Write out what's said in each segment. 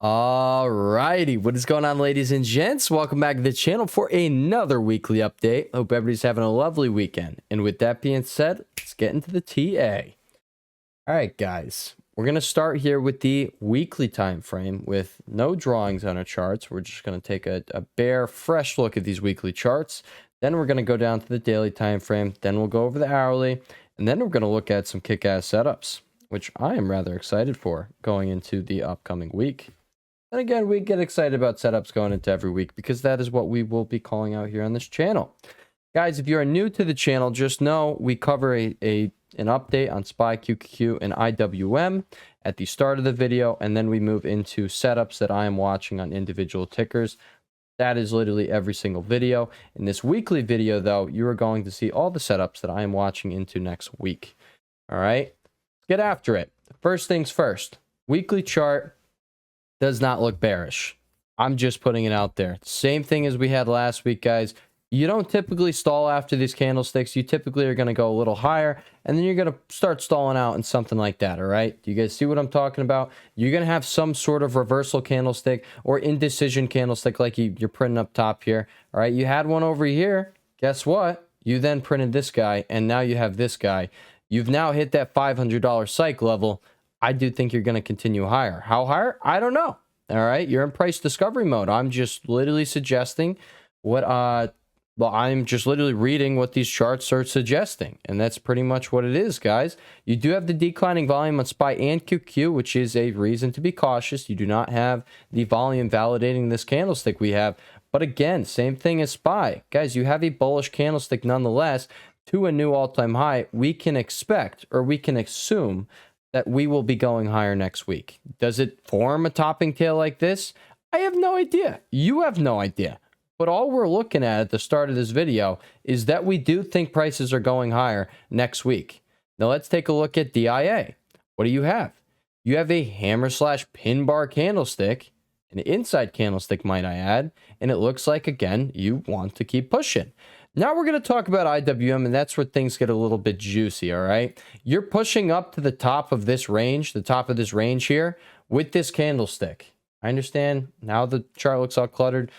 Alrighty, what is going on, ladies and gents? Welcome back to the channel for another weekly update. Hope everybody's having a lovely weekend. And with that being said, let's get into the TA. Alright guys, we're going to start here with the weekly time frame with no drawings on our charts. We're just going to take a bare, fresh look at these weekly charts. Then we're going to go down to the daily time frame. Then we'll go over the hourly. And then we're going to look at some kick-ass setups, which I am rather excited for going into the upcoming week. And again, we get excited about setups going into every week because that is what we will be calling out here on this channel. Guys, if you are new to the channel, just know we cover an update on SPY, QQQ, and IWM at the start of the video, and then we move into setups that I am watching on individual tickers. That is literally every single video. In this weekly video, though, you are going to see all the setups that I am watching into next week. All right, let's get after it. First things first, weekly chart does not look bearish. I'm just putting it out there. Same thing as we had last week, guys. You don't typically stall after these candlesticks. You typically are going to go a little higher, and then you're going to start stalling out in something like that, all right? Do you guys see what I'm talking about? You're going to have some sort of reversal candlestick or indecision candlestick like you're printing up top here, all right? You had one over here. Guess what? You then printed this guy, and now you have this guy. You've now hit that $500 psych level. I do think you're going to continue higher. How higher? I don't know. All right. You're in price discovery mode. I'm just literally suggesting what, well, I'm just literally reading what these charts are suggesting. And that's pretty much what it is, guys. You do have the declining volume on SPY and QQ, which is a reason to be cautious. You do not have the volume validating this candlestick we have. But again, same thing as SPY. Guys, you have a bullish candlestick nonetheless to a new all-time high. We can expect, or we can assume, that we will be going higher next week. Does it form a topping tail like this? I have no idea. You have no idea. But all we're looking at the start of this video is that we do think prices are going higher next week. Now let's take a look at DIA. What do you have? You have a hammer slash pin bar candlestick, an inside candlestick, might I add, and it looks like, again, you want to keep pushing. Now we're going to talk about IWM, and that's where things get a little bit juicy, all right? You're pushing up to the top of this range, here, with this candlestick. I understand. Now the chart looks all cluttered.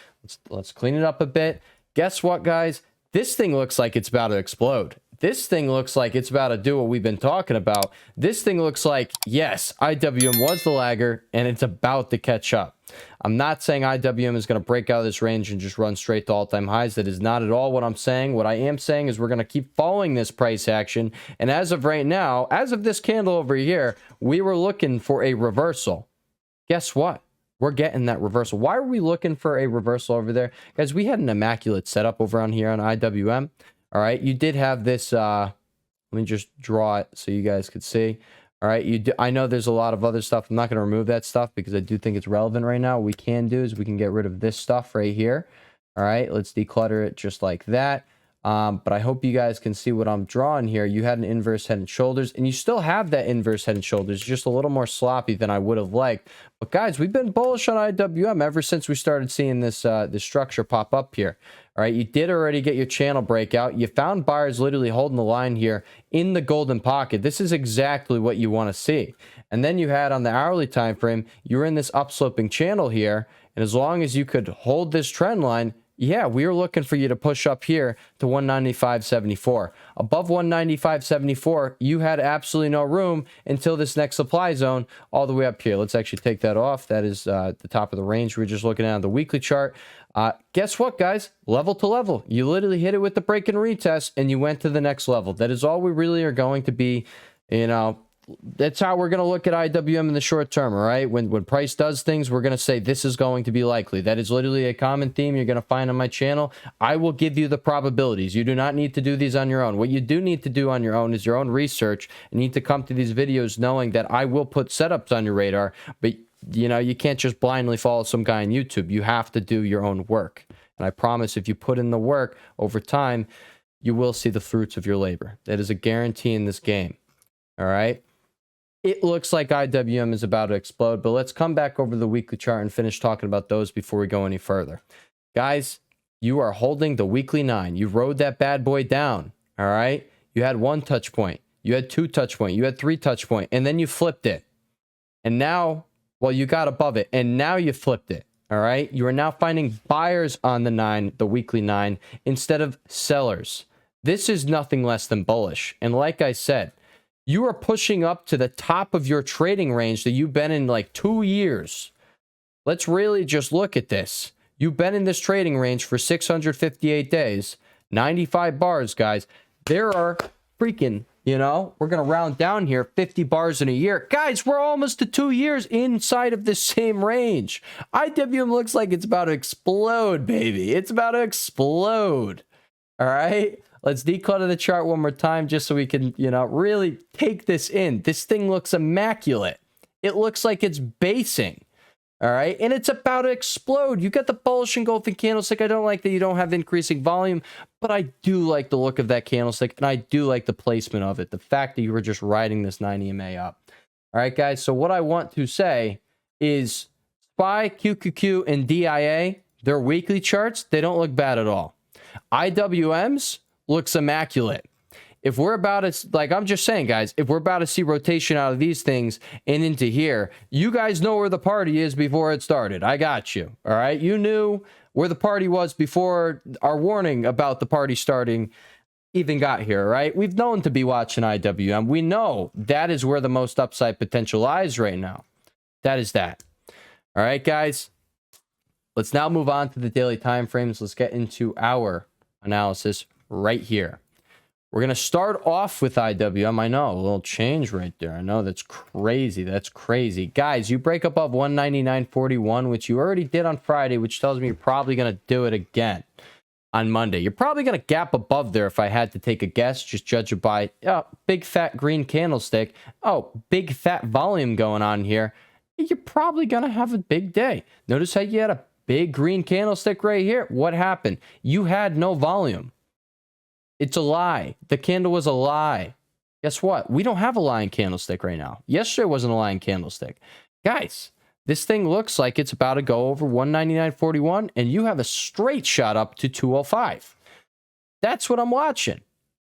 Let's clean it up a bit. Guess what, guys? This thing looks like it's about to explode. This thing looks like it's about to do what we've been talking about. This thing looks like, yes, IWM was the lagger, and it's about to catch up. I'm not saying IWM is going to break out of this range and just run straight to all-time highs. That is not at all what I'm saying. What I am saying is we're going to keep following this price action. And as of right now, as of this candle over here, we were looking for a reversal. Guess what? We're getting that reversal. Why are we looking for a reversal over there? Guys, we had an immaculate setup over on here on IWM. All right, you did have this, let me just draw it so you guys could see. All right, I know there's a lot of other stuff. I'm not going to remove that stuff because I do think it's relevant right now. What we can do is we can get rid of this stuff right here. All right, let's declutter it just like that. But I hope you guys can see what I'm drawing here. You had an inverse head and shoulders, and you still have that inverse head and shoulders, just a little more sloppy than I would have liked. But guys, we've been bullish on IWM ever since we started seeing this this structure pop up here. All right, you did already get your channel breakout. You found buyers literally holding the line here in the golden pocket. This is exactly what you want to see. And then you had on the hourly time frame, you were in this upsloping channel here, and as long as you could hold this trend line, yeah, we were looking for you to push up here to 195.74. Above 195.74, you had absolutely no room until this next supply zone all the way up here. Let's actually take that off. That is the top of the range. We're just looking at the weekly chart. Guess what, guys? Level to level. You literally hit it with the break and retest, and you went to the next level. That is all we really are going to be, you know, that's how we're going to look at IWM in the short term, all right? When price does things, we're going to say this is going to be likely. That is literally a common theme you're going to find on my channel. I will give you the probabilities. You do not need to do these on your own. What you do need to do on your own is your own research. You need to come to these videos knowing that I will put setups on your radar, but you know, you can't just blindly follow some guy on YouTube. You have to do your own work. And I promise if you put in the work over time, you will see the fruits of your labor. That is a guarantee in this game, all right? It looks like IWM is about to explode, but let's come back over the weekly chart and finish talking about those before we go any further. Guys, you are holding the weekly 9. You rode that bad boy down, all right? You had 1 touch point. You had 2 touch point. You had 3 touch point, and then you flipped it. And now Well, you got above it, and now you flipped it. All right. You are now finding buyers on the 9, the weekly 9, instead of sellers. This is nothing less than bullish. And like I said, you are pushing up to the top of your trading range that you've been in like 2 years. Let's really just look at this. You've been in this trading range for 658 days, 95 bars, guys. There are freaking, you know, we're going to round down here, 50 bars in a year. Guys, we're almost to 2 years inside of the same range. IWM looks like it's about to explode, baby. It's about to explode. All right. Let's declutter the chart one more time just so we can, you know, really take this in. This thing looks immaculate. It looks like it's basing. All right. And it's about to explode. You got the bullish engulfing candlestick. I don't like that you don't have increasing volume, but I do like the look of that candlestick. And I do like the placement of it. The fact that you were just riding this 9 EMA up. All right, guys. So what I want to say is SPY, QQQ, and DIA, their weekly charts, they don't look bad at all. IWM's looks immaculate. If we're about to, like I'm just saying, guys, if we're about to see rotation out of these things and into here, you guys know where the party is before it started. I got you. All right. You knew where the party was before our warning about the party starting even got here, right? We've known to be watching IWM. We know that is where the most upside potential lies right now. That is that. All right, guys. Let's now move on to the daily time frames. Let's get into our analysis right here. We're going to start off with IWM. I know, a little change right there. I know, that's crazy. That's crazy. Guys, you break above 199.41, which you already did on Friday, which tells me you're probably going to do it again on Monday. You're probably going to gap above there if I had to take a guess. Just judge it by, oh, big fat green candlestick. Oh, big fat volume going on here. You're probably going to have a big day. Notice how you had a big green candlestick right here. What happened? You had no volume. It's a lie. The candle was a lie. Guess what? We don't have a lying candlestick right now. Yesterday wasn't a lying candlestick. Guys, this thing looks like it's about to go over 199.41, and you have a straight shot up to 205. That's what I'm watching.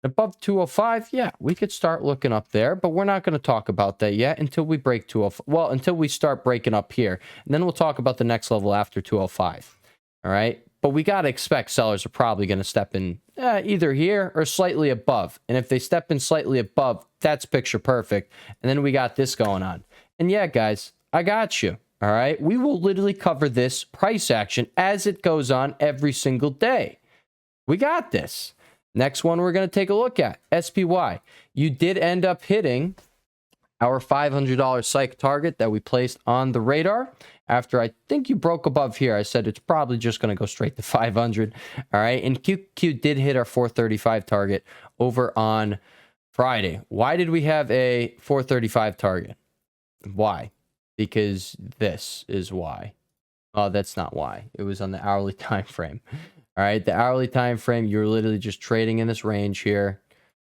Above 205, yeah, we could start looking up there, but we're not going to talk about that yet until we break 205. Well, until we start breaking up here, and then we'll talk about the next level after 205. All right? But we got to expect sellers are probably going to step in either here or slightly above. And if they step in slightly above, that's picture perfect. And then we got this going on. And yeah, guys, I got you. All right. We will literally cover this price action as it goes on every single day. We got this. Next one we're going to take a look at, SPY. You did end up hitting our $500 psych target that we placed on the radar. After I think you broke above here, I said it's probably just going to go straight to 500. All right. And QQ did hit our 435 target over on Friday. Why did we have a 435 target? Why? Because this is why. Oh, that's not why. It was on the hourly time frame. All right. The hourly time frame, you're literally just trading in this range here.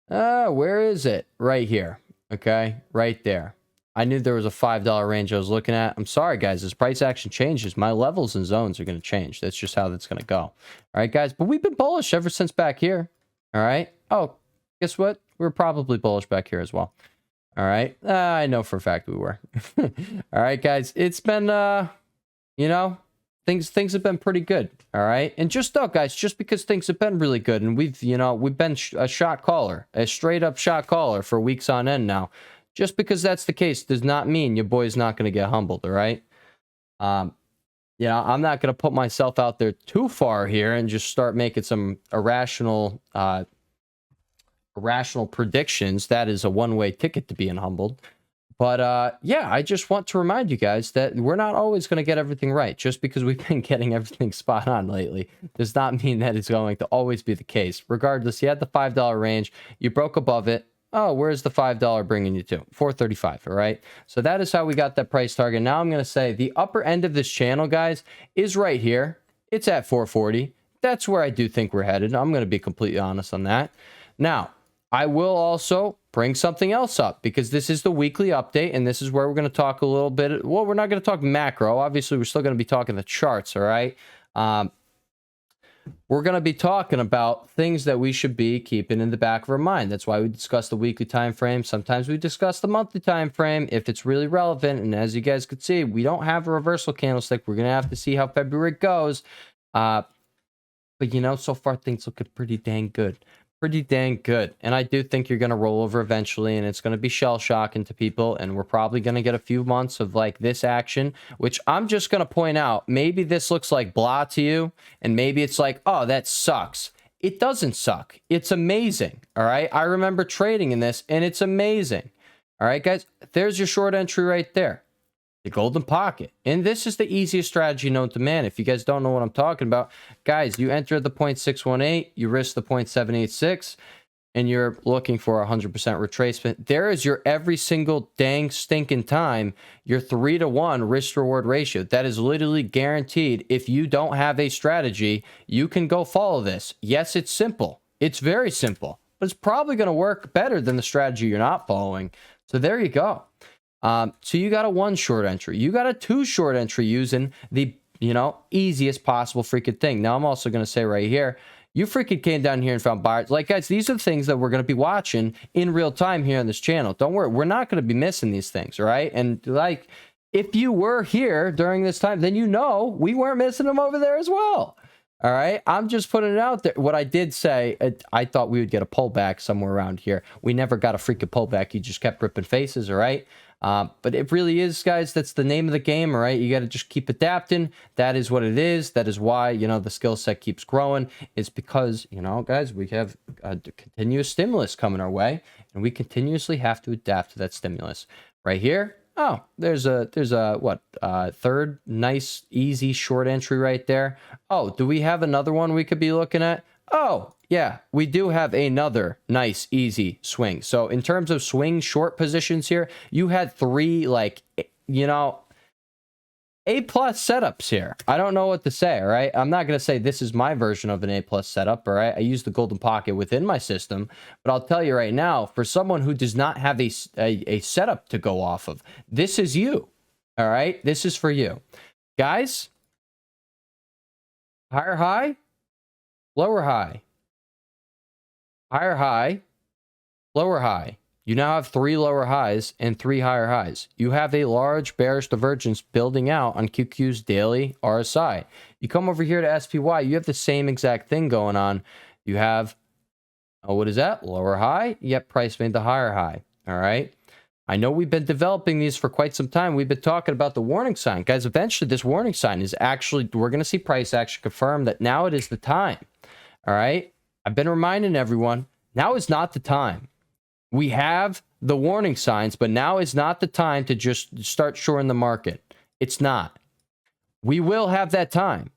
Where is it? Right here. Okay. Right there. I knew there was a $5 range I was looking at. I'm sorry, guys. As price action changes, my levels and zones are going to change. That's just how that's going to go. All right, guys. But we've been bullish ever since back here. All right. Oh, guess what? We're probably bullish back here as well. All right. I know for a fact we were. All right, guys. It's been, you know, things have been pretty good. All right. And just know, guys, just because things have been really good and we've been a shot caller, a straight up shot caller for weeks on end now. Just because that's the case does not mean your boy's not going to get humbled, all right? I'm not going to put myself out there too far here and just start making some irrational predictions. That is a one-way ticket to being humbled. But, yeah, I just want to remind you guys that we're not always going to get everything right. Just because we've been getting everything spot on lately does not mean that it's going to always be the case. Regardless, you had the $5 range. You broke above it. Oh, where's the $5 bringing you to? 435, all right? So that is how we got that price target. Now I'm going to say the upper end of this channel, guys, is right here. It's at 440. That's where I do think we're headed. I'm going to be completely honest on that. Now, I will also bring something else up because this is the weekly update, and this is where we're going to talk a little bit. Well, we're not going to talk macro. Obviously, we're still going to be talking the charts, all right? we're going to be talking about things that we should be keeping in the back of our mind. That's why we discuss the weekly time frame. Sometimes we discuss the monthly time frame if it's really relevant. And as you guys could see, we don't have a reversal candlestick. We're going to have to see how February goes. But you know, so far things looking pretty dang good. Pretty dang good. And I do think you're going to roll over eventually, and it's going to be shell shocking to people, and we're probably going to get a few months of like this action, which I'm just going to point out, maybe this looks like blah to you, and maybe it's like, oh, that sucks. It doesn't suck. It's amazing. All right. I remember trading in this, and it's amazing. All right, guys, there's your short entry right there. The golden pocket. And this is the easiest strategy known to man. If you guys don't know what I'm talking about, guys, you enter the 0.618, you risk the 0.786, and you're looking for 100% retracement. There is your every single dang stinking time, your 3-to-1 risk reward ratio. That is literally guaranteed. If you don't have a strategy, you can go follow this. Yes, it's simple. It's very simple, but it's probably going to work better than the strategy you're not following. So there you go. So you got a 1 short entry. You got a 2 short entry using the, you know, easiest possible freaking thing. Now, I'm also going to say right here, you freaking came down here and found buyers. Like, guys, these are the things that we're going to be watching in real time here on this channel. Don't worry. We're not going to be missing these things, all right? And, like, if you were here during this time, then you know we weren't missing them over there as well. All right, I'm just putting it out there. What I did say, I thought we would get a pullback somewhere around here. We never got a freaking pullback. You just kept ripping faces, all right? But it really is, guys, that's the name of the game, all right? You got to just keep adapting. That is what it is. That is why, you know, the skill set keeps growing. It's because, you know, guys, we have a continuous stimulus coming our way, and we continuously have to adapt to that stimulus. Right here, oh, there's a third nice, easy short entry right there. Oh, do we have another one we could be looking at? Oh, yeah, we do have another nice, easy swing. So in terms of swing short positions here, you had 3, like, you know, A-plus setups here. I don't know what to say, all right? I'm not going to say this is my version of an A-plus setup, all right? I use the golden pocket within my system, but I'll tell you right now, for someone who does not have a setup to go off of, this is you, all right? This is for you. Guys, higher high, lower high. Higher high, lower high. You now have 3 lower highs and 3 higher highs. You have a large bearish divergence building out on QQ's daily RSI. You come over here to SPY, you have the same exact thing going on. You have, oh, what is that? Lower high, yet price made the higher high. All right. I know we've been developing these for quite some time. We've been talking about the warning sign. Guys, eventually this warning sign is actually, we're going to see price action confirm that now it is the time. All right. I've been reminding everyone, now is not the time. We have the warning signs, but now is not the time to just start shorting the market. It's not. We will have that time.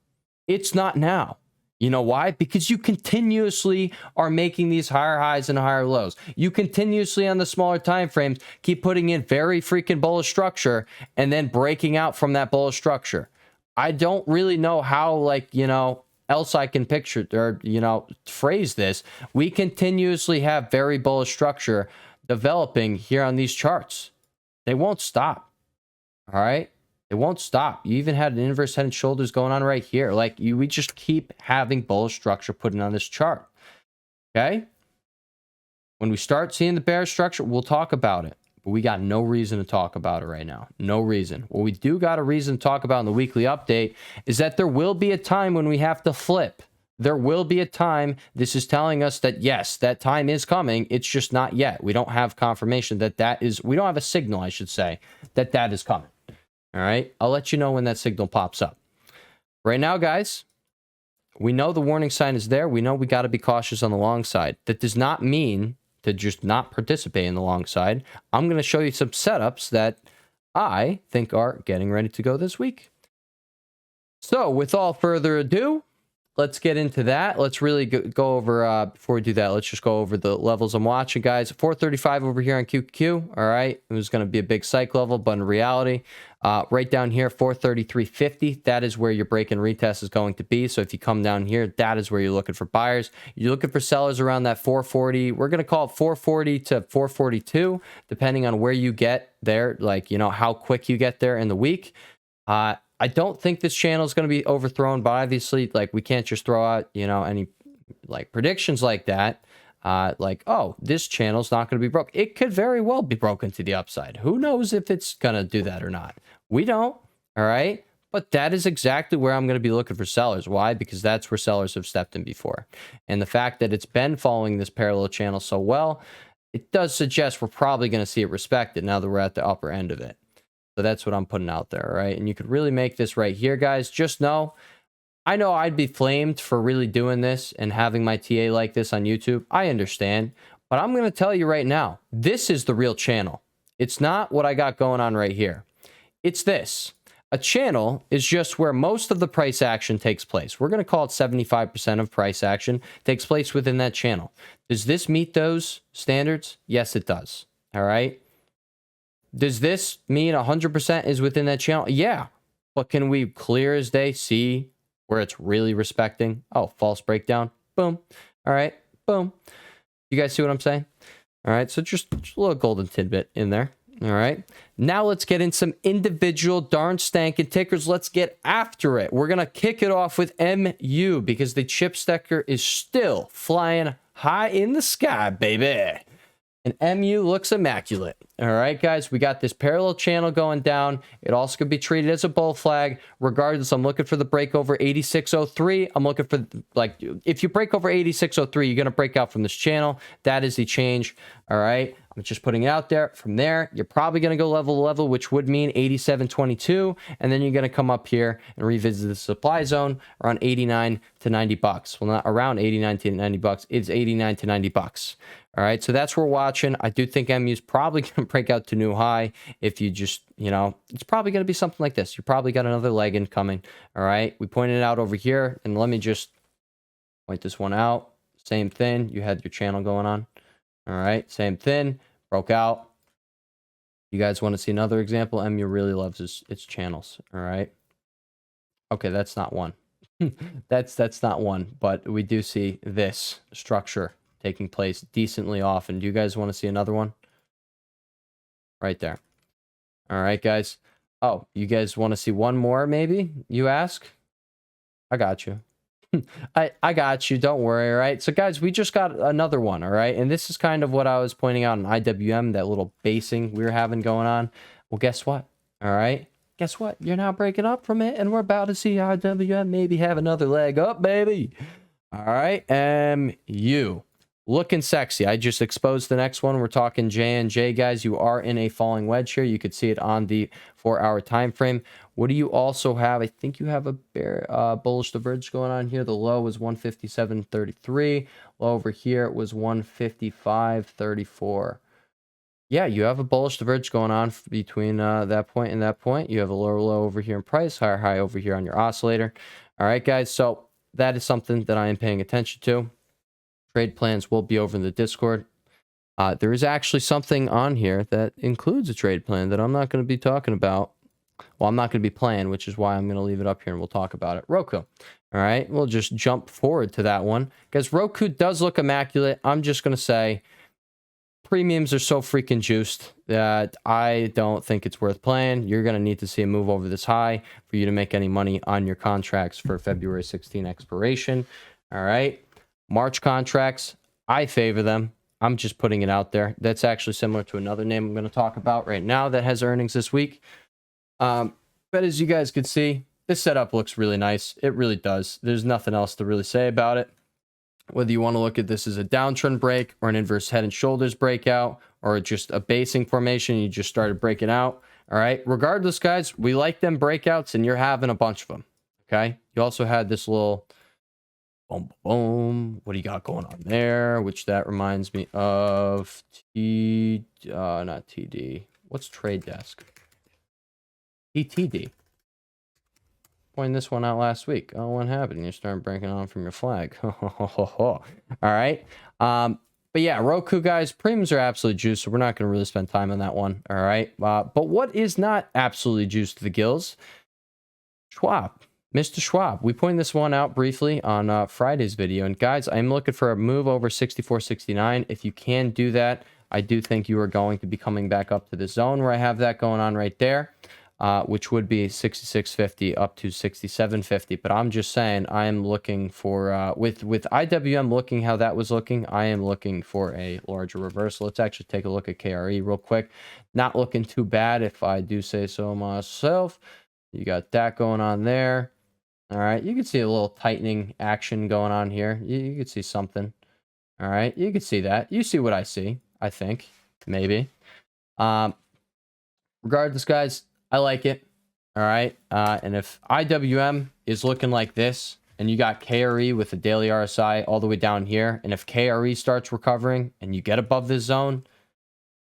It's not now. You know why? Because you continuously are making these higher highs and higher lows. You continuously on the smaller time frames keep putting in very freaking bullish structure and then breaking out from that bullish structure. I don't really know how, like, you know, else I can picture or, you know, phrase this. We continuously have very bullish structure developing here on these charts. They won't stop. All right. They won't stop. You even had an inverse head and shoulders going on right here. Like, we just keep having bullish structure putting on this chart. Okay. When we start seeing the bearish structure, we'll talk about it. But we got no reason to talk about it right now. No reason. What we do got a reason to talk about in the weekly update is that there will be a time when we have to flip. There will be a time. This is telling us that, yes, that time is coming. It's just not yet. We don't have confirmation that that is, we don't have a signal, I should say, that that is coming. All right. I'll let you know when that signal pops up. Right now, guys, we know the warning sign is there. We know we got to be cautious on the long side. That does not mean to just not participate in the long side. I'm going to show you some setups that I think are getting ready to go this week. So with all further ado, let's get into that. Let's really go over, before we do that, let's just go over the levels I'm watching, guys. 435 over here on QQQ. All right. It was going to be a big psych level, but in reality, right down here, 433.50. That is where your break and retest is going to be. So if you come down here, that is where you're looking for buyers. You're looking for sellers around that 440. We're going to call it 440 to 442, depending on where you get there, like, you know, how quick you get there in the week. I don't think this channel is going to be overthrown, but obviously, like, we can't just throw out, you know, any like predictions like that. Like, oh, this channel's not going to be broke. It could very well be broken to the upside. Who knows if it's going to do that or not? We don't. All right. But that is exactly where I'm going to be looking for sellers. Why? Because that's where sellers have stepped in before. And the fact that it's been following this parallel channel so well, it does suggest we're probably going to see it respected now that we're at the upper end of it. So that's what I'm putting out there. All right. And you could really make this right here, guys. Just know, I know I'd be flamed for really doing this and having my TA like this on YouTube. I understand. But I'm going to tell you right now, this is the real channel. It's not what I got going on right here. It's this. A channel is just where most of the price action takes place. We're going to call it 75% of price action takes place within that channel. Does this meet those standards? Yes, it does. All right. Does this mean 100% is within that channel? Yeah. But can we clear as day see where it's really respecting? Oh, false breakdown. Boom. All right. Boom. You guys see what I'm saying? All right. So just a little golden tidbit in there. All right. Now let's get in some individual darn stankin' tickers. Let's get after it. We're going to kick it off with MU because the chip sticker is still flying high in the sky, baby. And MU looks immaculate. All right, guys, we got this parallel channel going down. It also could be treated as a bull flag. Regardless, I'm looking for the break over 8603. I'm looking for, like, if you break over 8603, you're going to break out from this channel. That is the change. All right. I'm just putting it out there. From there, you're probably going to go level to level, which would mean 8722. And then you're going to come up here and revisit the supply zone around 89 to 90 bucks. Well, not around 89 to 90 bucks. It's 89 to 90 bucks. All right, so that's what we're watching. I do think MU is probably going to break out to new high. If you just, you know, it's probably going to be something like this. You probably got another leg in coming. All right, we pointed it out over here, and let me just point this one out. Same thing. You had your channel going on. All right, same thing. Broke out. You guys want to see another example? MU really loves its channels. All right. Okay, that's not one. that's not one, but we do see this structure taking place decently often. Do you guys want to see another one? Right there. All right, guys. Oh, you guys want to see one more, maybe? You ask? I got you. I got you. Don't worry, all right? So, guys, we just got another one, all right? And this is kind of what I was pointing out in IWM, that little basing we were having going on. Well, guess what? All right? Guess what? You're now breaking up from it, and we're about to see IWM maybe have another leg up, baby. All right? MU. Looking sexy. I just exposed the next one. We're talking J&J, guys. You are in a falling wedge here. You could see it on the 4-hour time frame. What do you also have? I think you have a bear bullish divergence going on here. The low was 157.33. Low over here was 155.34. Yeah, you have a bullish divergence going on between that point and that point. You have a lower low over here in price, higher high over here on your oscillator. All right, guys. So that is something that I am paying attention to. Trade plans will be over in the Discord. There is actually something on here that includes a trade plan that I'm not going to be talking about. Well, I'm not going to be playing, which is why I'm going to leave it up here and we'll talk about it. Roku. All right. We'll just jump forward to that one because Roku does look immaculate. I'm just going to say premiums are so freaking juiced that I don't think it's worth playing. You're going to need to see a move over this high for you to make any money on your contracts for February 16 expiration. All right. March contracts, I favor them. I'm just putting it out there. That's actually similar to another name I'm going to talk about right now that has earnings this week. But as you guys can see, this setup looks really nice. It really does. There's nothing else to really say about it. Whether you want to look at this as a downtrend break or an inverse head and shoulders breakout or just a basing formation, you just started breaking out. All right. Regardless, guys, we like them breakouts and you're having a bunch of them. Okay. You also had this little boom, boom. What do you got going on there? Which that reminds me of not TD. What's Trade Desk? ETD. Pointing this one out last week. Oh, what happened? You start breaking on from your flag. All right. But yeah, Roku, guys, premiums are absolutely juiced, so we're not going to really spend time on that one. All right. But what is not absolutely juiced to the gills? Schwab. Mr. Schwab, we pointed this one out briefly on Friday's video. And guys, I'm looking for a move over 64.69. If you can do that, I do think you are going to be coming back up to the zone where I have that going on right there. which would be 66.50 up to 67.50. But I'm just saying, I am looking for, with IWM looking how that was looking, I am looking for a larger reversal. Let's actually take a look at KRE real quick. Not looking too bad, if I do say so myself. You got that going on there. All right, you can see a little tightening action going on here. You can see something. All right, you can see that. You see what I see, I think, maybe. Regardless, guys, I like it. All right, and if IWM is looking like this, and you got KRE with the daily RSI all the way down here, and if KRE starts recovering and you get above this zone,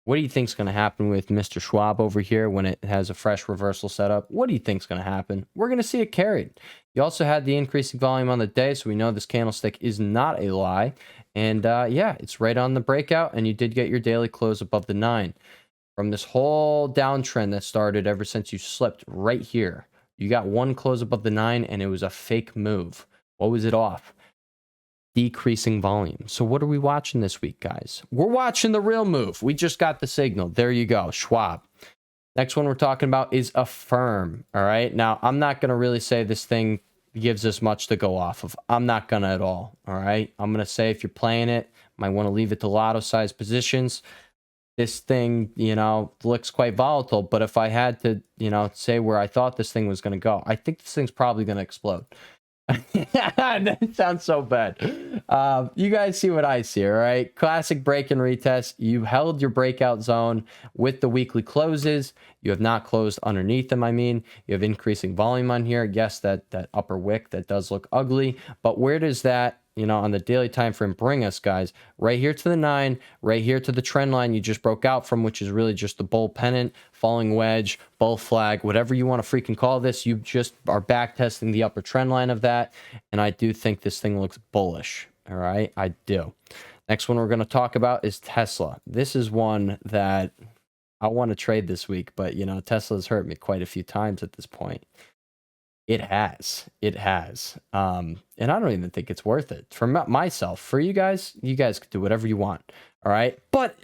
what do you think's going to happen with Mr. Schwab over here when it has a fresh reversal setup? What do you think's going to happen? We're going to see it carried. You also had the increasing volume on the day, so we know this candlestick is not a lie. And yeah, it's right on the breakout, and you did get your daily close above the 9. From this whole downtrend that started ever since you slipped right here, you got one close above the 9, and it was a fake move. What was it off? Decreasing volume. So what are we watching this week, guys? We're watching the real move. We just got the signal. There you go, Schwab. Next one we're talking about is Affirm. All right. Now, I'm not going to really say this thing gives us much to go off of. I'm not going to at all. All right. I'm going to say if you're playing it, might want to leave it to lotto size positions. This thing, you know, looks quite volatile. But if I had to, you know, say where I thought this thing was going to go, I think this thing's probably going to explode. That sounds so bad. You guys see what I see, all right? Classic break and retest. You held your breakout zone with the weekly closes. You have not closed underneath them. I mean, you have increasing volume on here. Yes, that upper wick, that does look ugly. But where does that, you know, on the daily time frame bring us, guys? Right here to the 9, right here to the trend line you just broke out from, which is really just the bull pennant, falling wedge, bull flag, whatever you want to freaking call this. You just are back testing the upper trend line of that. And I do think this thing looks bullish. All right, I do. Next one we're going to talk about is Tesla. This is one that I want to trade this week, but, you know, Tesla's hurt me quite a few times at this point. It has. And I don't even think it's worth it. For myself, for you guys can do whatever you want. All right. But,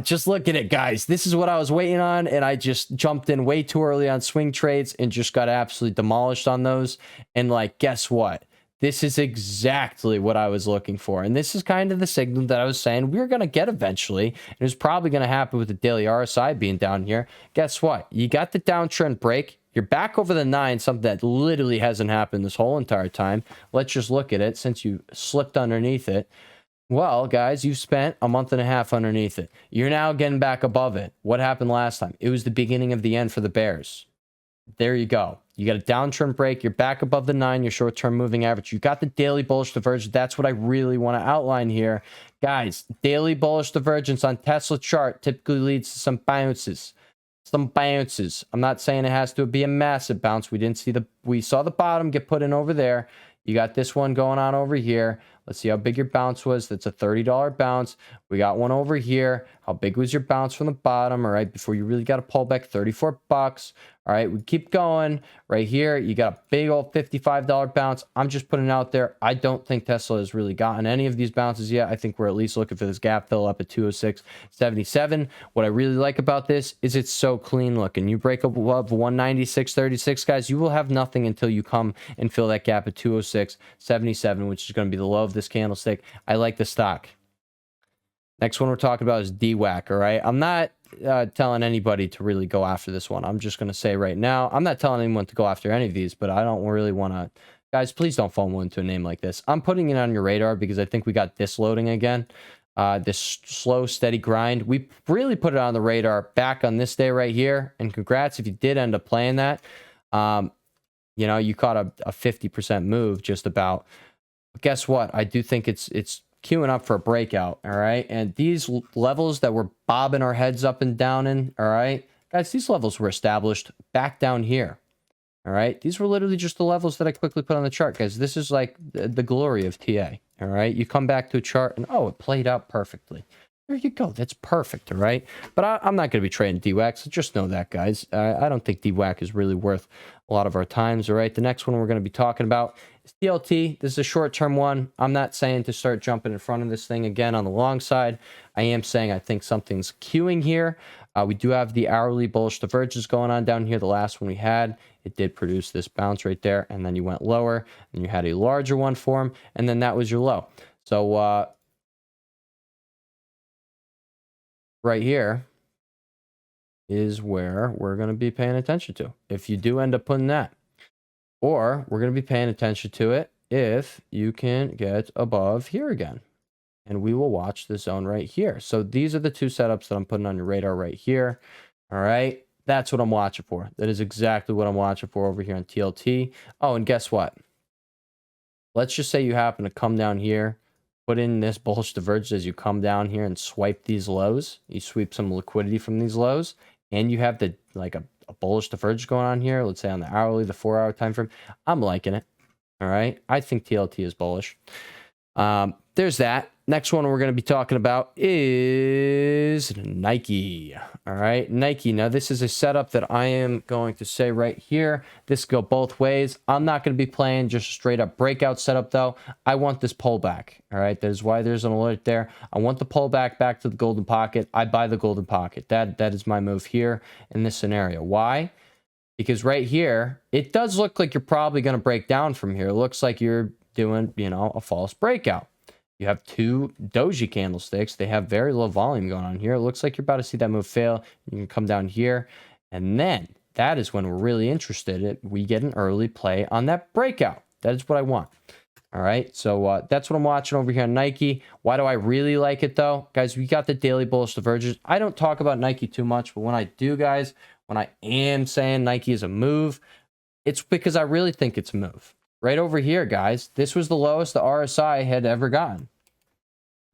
just look at it, guys. This is what I was waiting on. And I just jumped in way too early on swing trades and just got absolutely demolished on those. And like, guess what? This is exactly what I was looking for. And this is kind of the signal that I was saying we're going to get eventually. And it was probably going to happen with the daily RSI being down here. Guess what? You got the downtrend break. You're back over the 9, something that literally hasn't happened this whole entire time. Let's just look at it since you slipped underneath it. Well, guys, you spent a month and a half underneath it. You're now getting back above it. What happened last time? It was the beginning of the end for the bears. There you go. You got a downtrend break. You're back above the 9, your short-term moving average. You got the daily bullish divergence. That's what I really want to outline here. Guys, daily bullish divergence on Tesla chart typically leads to some bounces. I'm not saying it has to be a massive bounce. We saw the bottom get put in over there. You got this one going on over here. Let's see how big your bounce was. That's a $30 bounce. We got one over here. How big was your bounce from the bottom? All right, before you really got to pull back, 34 bucks. All right, we keep going. Right here, you got a big old $55 bounce. I'm just putting it out there. I don't think Tesla has really gotten any of these bounces yet. I think we're at least looking for this gap fill up at 206.77. What I really like about this is it's so clean looking. You break up above 196.36, guys, you will have nothing until you come and fill that gap at 206.77, which is going to be the low of this candlestick. I like the stock. Next one we're talking about is DWAC, all right? I'm not telling anybody to really go after this one. I'm just going to say right now, I'm not telling anyone to go after any of these, but I don't really want to. Guys, please don't fall into a name like this. I'm putting it on your radar because I think we got this loading again. This slow, steady grind. We really put it on the radar back on this day right here. And congrats if you did end up playing that. You know, you caught a 50% move just about. But guess what? I do think it's queuing up for a breakout, all right? And these levels that we're bobbing our heads up and down in, all right? Guys, these levels were established back down here, all right? These were literally just the levels that I quickly put on the chart, guys. This is like the glory of TA, all right? You come back to a chart and, oh, it played out perfectly. There you go. That's perfect, all right? But I'm not going to be trading DWAC, so just know that, guys. I don't think DWAC is really worth a lot of our times, all right? The next one we're going to be talking about is TLT. This is a short-term one. I'm not saying to start jumping in front of this thing again on the long side. I am saying I think something's queuing here. We do have the hourly bullish divergence going on down here. The last one we had, it did produce this bounce right there, and then you went lower, and you had a larger one form, and then that was your low. So right here is where we're going to be paying attention to if you do end up putting that. Or we're going to be paying attention to it if you can get above here again. And we will watch the zone right here. So these are the two setups that I'm putting on your radar right here. All right. That's what I'm watching for. That is exactly what I'm watching for over here on TLT. Oh, and guess what? Let's just say you happen to come down here, put in this bullish divergence as you come down here and swipe these lows. You sweep some liquidity from these lows, and you have the like a bullish divergence going on here. Let's say on the hourly, the 4-hour time frame. I'm liking it. All right. I think TLT is bullish. There's that. Next one we're going to be talking about is Nike. All right, Nike. Now, this is a setup that I am going to say right here. This go both ways. I'm not going to be playing just a straight up breakout setup, though. I want this pullback. All right, that is why there's an alert there. I want the pullback back to the golden pocket. I buy the golden pocket. That is my move here in this scenario. Why? Because right here, it does look like you're probably going to break down from here. It looks like you're doing, a false breakout. You have two doji candlesticks. They have very low volume going on here. It looks like you're about to see that move fail. You can come down here. And then that is when we're really interested. We get an early play on that breakout. That is what I want. All right. So that's what I'm watching over here on Nike. Why do I really like it, though? Guys, we got the daily bullish divergence. I don't talk about Nike too much, but when I do, guys, when I am saying Nike is a move, it's because I really think it's a move. Right over here, guys, this was the lowest the RSI had ever gotten.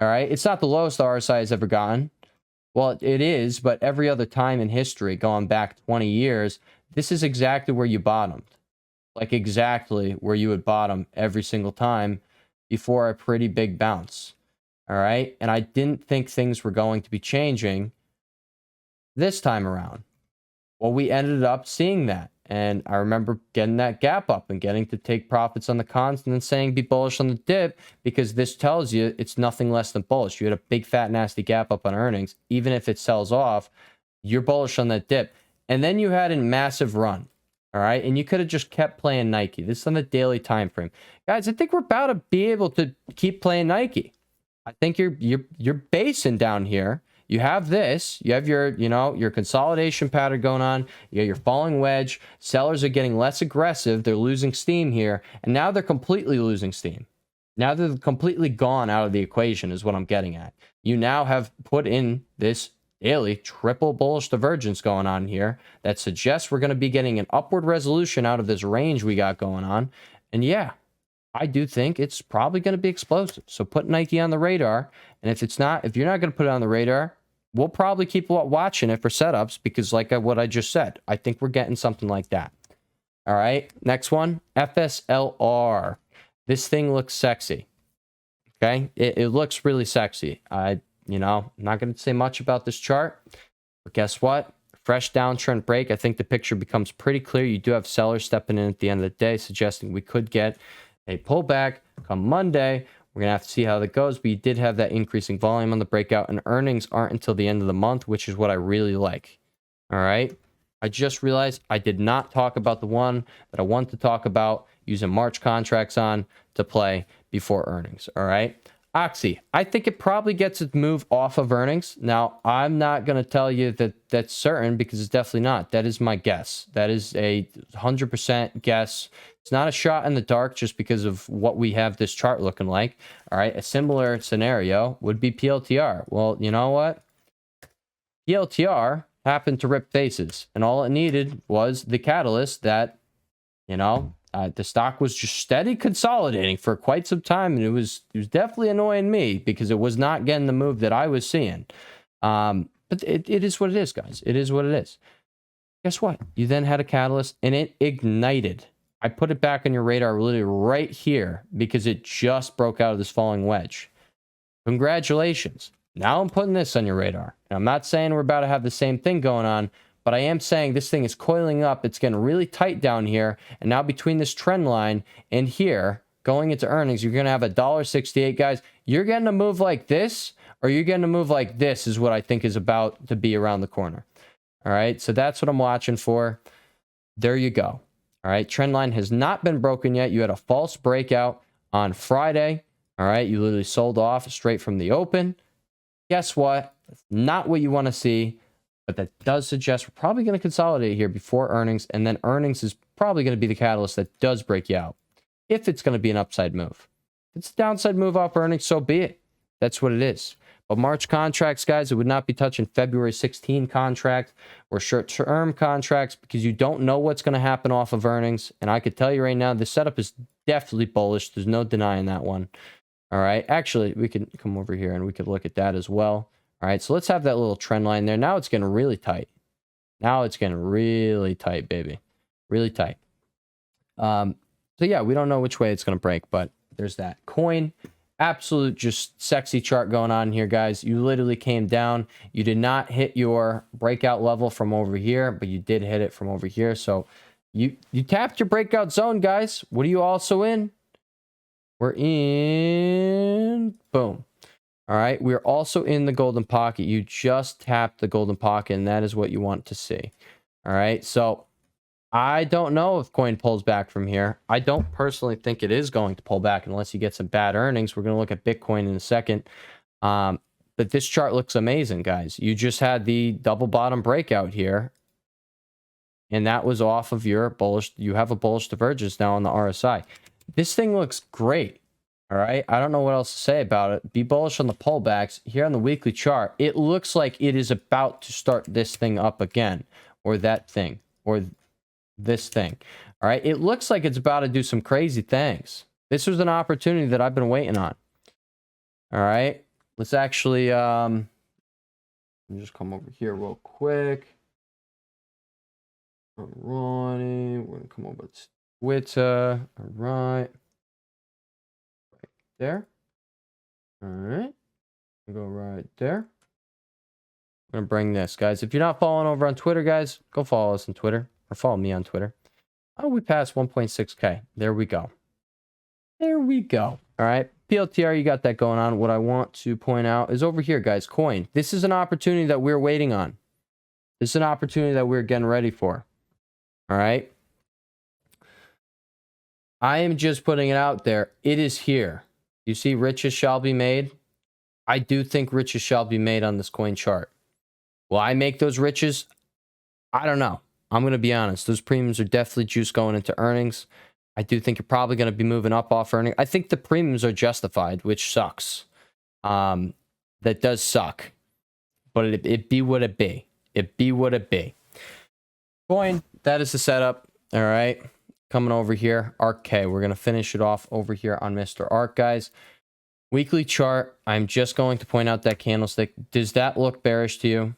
All right. It's not the lowest the RSI has ever gotten. Well, it is, but every other time in history, going back 20 years, this is exactly where you bottomed. Like exactly where you would bottom every single time before a pretty big bounce. All right. And I didn't think things were going to be changing this time around. Well, we ended up seeing that. And I remember getting that gap up and getting to take profits on the cons and then saying be bullish on the dip, because this tells you it's nothing less than bullish. You had a big, fat, nasty gap up on earnings. Even if it sells off, you're bullish on that dip. And then you had a massive run. All right. And you could have just kept playing Nike. This is on the daily time frame. Guys, I think we're about to be able to keep playing Nike. I think you're basing down here. You have this, you have your consolidation pattern going on. You got your falling wedge. Sellers are getting less aggressive. They're losing steam here. And now they're completely losing steam. Now they're completely gone out of the equation is what I'm getting at. You now have put in this daily triple bullish divergence going on here that suggests we're going to be getting an upward resolution out of this range we got going on. And yeah, I do think it's probably going to be explosive. So put Nike on the radar. And if you're not going to put it on the radar, we'll probably keep watching it for setups because like what I just said, I think we're getting something like that. All right. Next one, FSLR. This thing looks sexy. Okay. It looks really sexy. I'm not going to say much about this chart, but guess what? Fresh downtrend break. I think the picture becomes pretty clear. You do have sellers stepping in at the end of the day, suggesting we could get a pullback come Monday. We're going to have to see how that goes, but you did have that increasing volume on the breakout, and earnings aren't until the end of the month, which is what I really like. All right. I just realized I did not talk about the one that I want to talk about using March contracts on to play before earnings. All right. Oxy, I think it probably gets its move off of earnings. Now, I'm not going to tell you that that's certain because it's definitely not. That is my guess. That is a 100% guess. It's not a shot in the dark just because of what we have this chart looking like. All right. A similar scenario would be PLTR. Well, you know what? PLTR happened to rip faces, and all it needed was the catalyst that, the stock was just steady consolidating for quite some time, and it was definitely annoying me because it was not getting the move that I was seeing. But it is what it is, guys. It is what it is. Guess what? You then had a catalyst, and it ignited. I put it back on your radar literally right here because it just broke out of this falling wedge. Congratulations. Now I'm putting this on your radar. And I'm not saying we're about to have the same thing going on, but I am saying this thing is coiling up. It's getting really tight down here. And now between this trend line and here, going into earnings, you're going to have $1.68, guys. You're getting a move like this or you're getting a move like this is what I think is about to be around the corner. All right, so that's what I'm watching for. There you go. All right, trend line has not been broken yet. You had a false breakout on Friday. All right, you literally sold off straight from the open. Guess what? That's not what you want to see, but that does suggest we're probably going to consolidate here before earnings, and then earnings is probably going to be the catalyst that does break you out. If it's going to be an upside move. If it's a downside move off earnings, so be it. That's what it is. But March contracts, guys, it would not be touching February 16 contracts or short-term contracts because you don't know what's going to happen off of earnings. And I could tell you right now, the setup is definitely bullish. There's no denying that one. All right. Actually, we can come over here and we could look at that as well. All right. So let's have that little trend line there. Now it's getting really tight. Now it's getting really tight, baby. Really tight. So yeah, we don't know which way it's going to break, but there's that. Coin, absolute just sexy chart going on here, guys. You literally came down. You did not hit your breakout level from over here, but you did hit it from over here. So you tapped your breakout zone, guys. What are you also in? We're in, boom. All right, we're also in the golden pocket. You just tapped the golden pocket, and that is what you want to see. All right, so I don't know if coin pulls back from here. I don't personally think it is going to pull back unless you get some bad earnings. We're going to look at Bitcoin in a second. But this chart looks amazing, guys. You just had the double bottom breakout here. And that was off of your bullish. You have a bullish divergence now on the RSI. This thing looks great. All right. I don't know what else to say about it. Be bullish on the pullbacks. Here on the weekly chart, it looks like it is about to start this thing up again, or that thing, or this thing. All right. It looks like it's about to do some crazy things. This was an opportunity that I've been waiting on. All right. Let's actually let me just come over here real quick. All right. We're gonna come over to Twitter. All right. Right there. All right. Go right there. I'm gonna bring this, guys. If you're not following over on Twitter, guys, go follow us on Twitter. Or follow me on Twitter. Oh, we passed 1.6K. There we go. There we go. All right. PLTR, you got that going on. What I want to point out is over here, guys. Coin. This is an opportunity that we're waiting on. This is an opportunity that we're getting ready for. All right. I am just putting it out there. It is here. You see riches shall be made. I do think riches shall be made on this coin chart. Will I make those riches? I don't know. I'm going to be honest. Those premiums are definitely juice going into earnings. I do think you're probably going to be moving up off earnings. I think the premiums are justified, which sucks. That does suck. But it be what it be. It be what it be. Coin, that is the setup. All right. Coming over here. ARK. We're going to finish it off over here on Mr. ARK, guys. Weekly chart. I'm just going to point out that candlestick. Does that look bearish to you?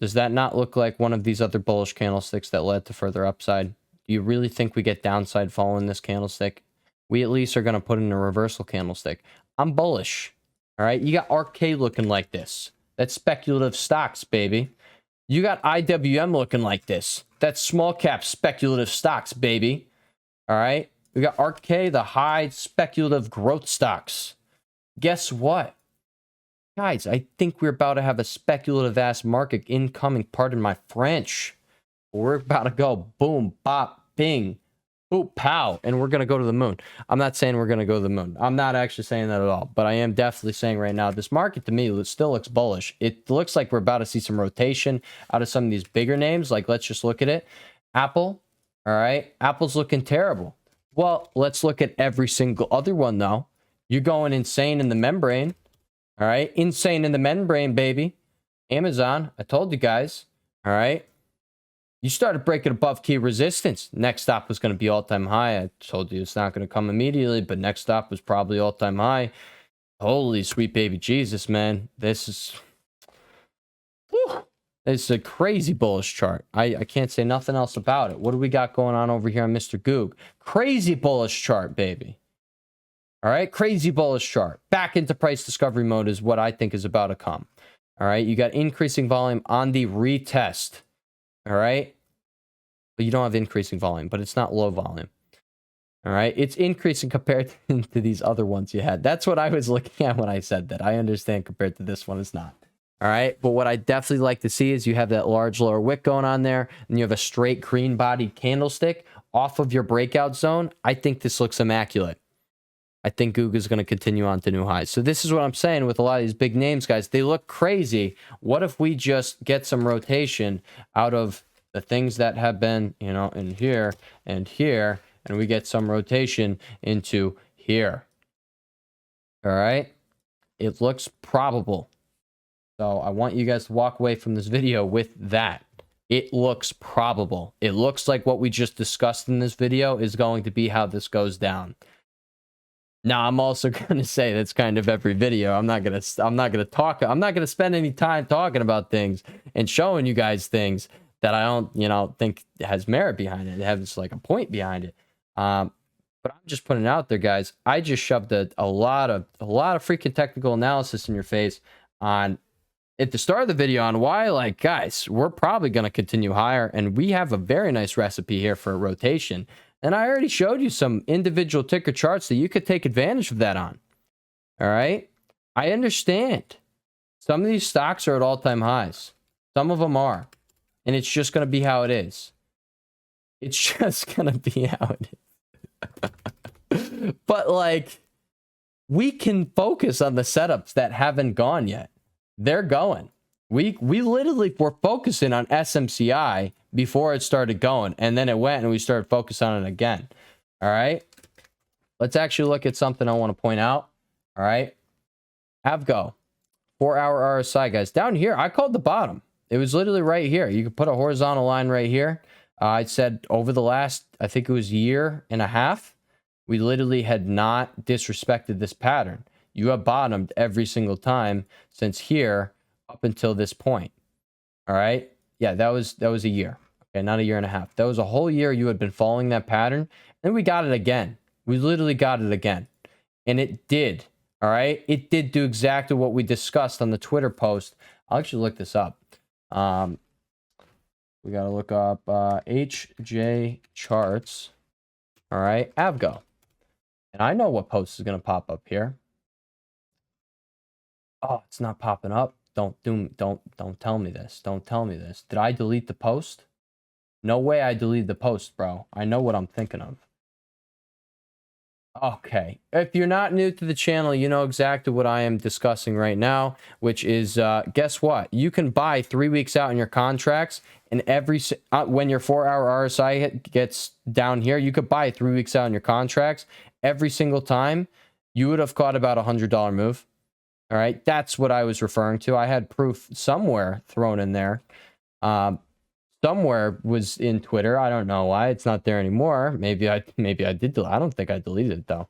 Does that not look like one of these other bullish candlesticks that led to further upside? Do you really think we get downside following this candlestick? We at least are going to put in a reversal candlestick. I'm bullish. All right. You got ARK looking like this. That's speculative stocks, baby. You got IWM looking like this. That's small cap speculative stocks, baby. All right. We got ARK, the high speculative growth stocks. Guess what? Guys, I think we're about to have a speculative ass market incoming, pardon my French. We're about to go boom, bop, bing, boop, pow, and we're going to go to the moon. I'm not saying we're going to go to the moon. I'm not actually saying that at all, but I am definitely saying right now, this market to me still looks bullish. It looks like we're about to see some rotation out of some of these bigger names. Like, let's just look at it. Apple, all right? Apple's looking terrible. Well, let's look at every single other one, though. You're going insane in the membrane. All right. Insane in the membrane, baby. Amazon. I told you guys. All right. You started breaking above key resistance. Next stop was going to be all-time high. I told you it's not going to come immediately, but next stop was probably all-time high. Holy sweet baby Jesus, man. This is... Whew, it's a crazy bullish chart. I can't say nothing else about it. What do we got going on over here on Mr. Goog? Crazy bullish chart, baby. All right, crazy bullish chart. Back into price discovery mode is what I think is about to come. All right, you got increasing volume on the retest. All right, but you don't have increasing volume, but it's not low volume. All right. It's increasing compared to these other ones you had. That's what I was looking at when I said that. I understand compared to this one, it's not. All right. But what I definitely like to see is you have that large lower wick going on there, and you have a straight green bodied candlestick off of your breakout zone. I think this looks immaculate. I think QQQ is going to continue on to new highs. So this is what I'm saying with a lot of these big names, guys. They look crazy. What if we just get some rotation out of the things that have been, you know, in here and here, and we get some rotation into here? All right. It looks probable. So I want you guys to walk away from this video with that. It looks probable. It looks like what we just discussed in this video is going to be how this goes down. Now, I'm also going to say that's kind of every video. I'm not going to spend any time talking about things and showing you guys things that I don't, you know, think has merit behind it. It has like a point behind it. But I'm just putting it out there, guys. I just shoved a lot of freaking technical analysis in your face on at the start of the video on why, like, guys, we're probably going to continue higher, and we have a very nice recipe here for a rotation. And I already showed you some individual ticker charts that you could take advantage of that on. All right. I understand. Some of these stocks are at all-time highs. Some of them are. And it's just going to be how it is. It's just going to be how it is. But, like, we can focus on the setups that haven't gone yet. They're going. We literally were focusing on SMCI before it started going, and then it went and we started focusing on it again. All right. Let's actually look at something I want to point out. All right. Avgo, 4-hour RSI, guys. Down here, I called the bottom. It was literally right here. You could put a horizontal line right here. I said over the last, I think it was year and a half, we literally had not disrespected this pattern. You have bottomed every single time since here up until this point. All right. Yeah, that was a year. Okay, not a year and a half. That was a whole year you had been following that pattern. And we got it again. We literally got it again. And it did. All right. It did do exactly what we discussed on the Twitter post. I'll actually look this up. We got to look up HJ charts. All right. Avgo. And I know what post is going to pop up here. Oh, it's not popping up. Don't tell me this. Don't tell me this. Did I delete the post? No way I deleted the post, bro. I know what I'm thinking of. Okay. If you're not new to the channel, you know exactly what I am discussing right now, which is, guess what? You can buy 3 weeks out in your contracts, and when your 4-hour RSI gets down here, you could buy 3 weeks out in your contracts. Every single time, you would have caught about a $100 move. All right, that's what I was referring to. I had proof somewhere thrown in there. Somewhere was in Twitter. I don't know why it's not there anymore. Maybe I did. I don't think I deleted it though.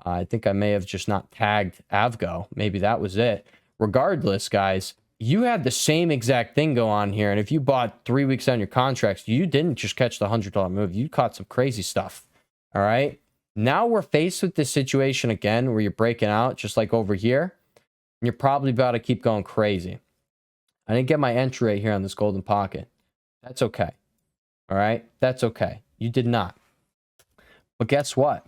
I think I may have just not tagged Avgo. Maybe that was it. Regardless, guys, you had the same exact thing go on here. And if you bought 3 weeks on your contracts, you didn't just catch the $100 move. You caught some crazy stuff. All right. Now we're faced with this situation again where you're breaking out just like over here. You're probably about to keep going crazy. I didn't get my entry right here on this golden pocket. That's okay. All right. That's okay. You did not. But guess what?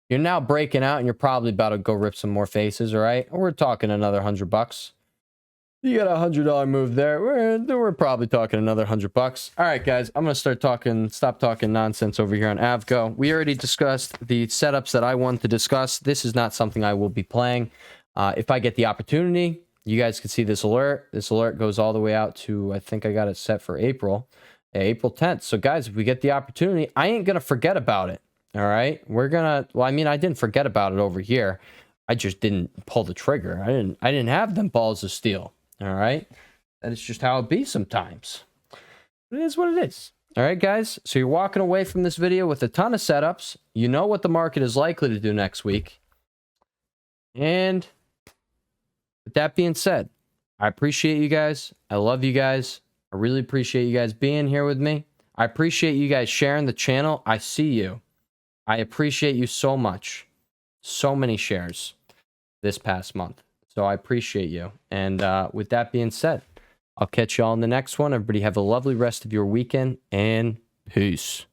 You're now breaking out and you're probably about to go rip some more faces. All right. We're talking another $100. You got a $100 move there. We're probably talking another $100. All right, guys. I'm going to stop talking nonsense over here on Avgo. We already discussed the setups that I wanted to discuss. This is not something I will be playing. If I get the opportunity, you guys can see this alert. This alert goes all the way out to, I think I got it set for April 10th. So guys, if we get the opportunity, I ain't going to forget about it. All right. Well, I mean, I didn't forget about it over here. I just didn't pull the trigger. I didn't have them balls of steel. All right. That is just how it be sometimes. It is what it is. All right, guys. So you're walking away from this video with a ton of setups. You know what the market is likely to do next week. And with that being said, I appreciate you guys. I love you guys. I really appreciate you guys being here with me. I appreciate you guys sharing the channel. I see you. I appreciate you so much. So many shares this past month. So I appreciate you. And with that being said, I'll catch you all in the next one. Everybody have a lovely rest of your weekend, and peace.